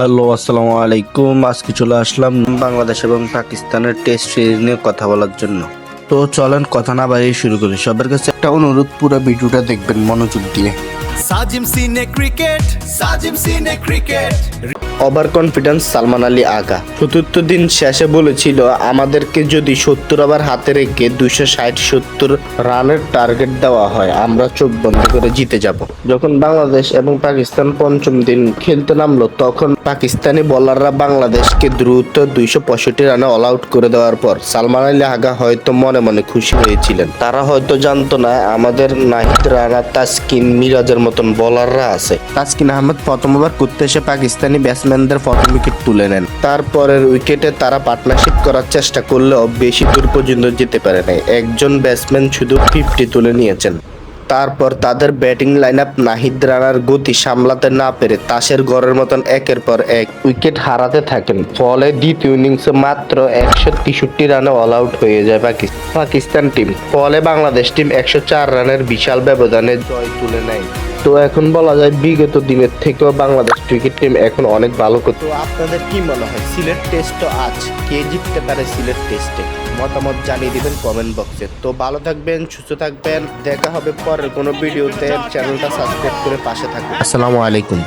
Hello, আসসালামু আলাইকুম। আজকে চলে আসলাম বাংলাদেশ এবং পাকিস্তানের টেস্ট সিরিজ নিয়ে কথা বলার জন্য। তো চলেন কথা না বাড়িয়ে শুরু করি। সবার কাছে একটা অনুরোধ, পুরো ভিডিওটা দেখবেন মনোযোগ দিয়ে। সাজিম সিনে cricket over confidence Salman Ali Agha চতুর্থ দিন শেষে বলেছিল, আমাদেরকে যদি 70 ওভার হাতে রেখে 260-70 রানের টার্গেট দেওয়া হয়, আমরা চোখ বন্ধ করে জিতে যাব। যখন বাংলাদেশ এবং পাকিস্তান পঞ্চম দিন খেলতে নামলো, তখন পাকিস্তানি বোলাররা বাংলাদেশকে দ্রুত 265 রানে অল আউট করে দেওয়ার পর সালমান আলী আগা হয়তো মনে মনে খুশি হয়েছিলেন। তারা হয়তো জানতো না আমাদের নাহিদ রানা, তাসকিন, মিরাজের মতন বোলাররা আছে। তাসকিন আহমেদ প্রথম ওভার করতে এসে পাকিস্তানি ব্যাটসম্যানদের প্রথম উইকেট তুলে নেন। তারপরের উইকেটে তারা পার্টনারশিপ করার চেষ্টা করলেও বেশি দূর পর্যন্ত যেতে পারে নাই। একজন ব্যাটসম্যান শুধু 50 তুলে নিয়েছেন। তারপর তাদের ব্যাটিং লাইন আপ নাহিদ রানার গতি সামলাতে না পেরে তাসের ঘরের মতন একের পর এক উইকেট হারাতে থাকেন। ফলে দ্বিতীয় ইনিংসে মাত্র 163 রানে অল আউট হয়ে যায় পাকিস্তান টিম। ফলে বাংলাদেশ টিম 104 রানের বিশাল ব্যবধানে জয় তুলে নেয়। তো এখন বলা যায় বিগত দিনের থেকেও বাংলাদেশ ক্রিকেট টিম এখন অনেক ভালো করতো। আপনাদের কি মনে হয় সিলেট টেস্ট তো আজ কে জিততে পারে সিলেট টেস্টে? মতামত জানিয়ে দিবেন কমেন্ট বক্সে। তো ভালো থাকবেন, সুস্থ থাকবেন, দেখা হবে পরের কোনো ভিডিওতে। চ্যানেলটা সাবস্ক্রাইব করে পাশে থাকবেন। আসসালামু আলাইকুম।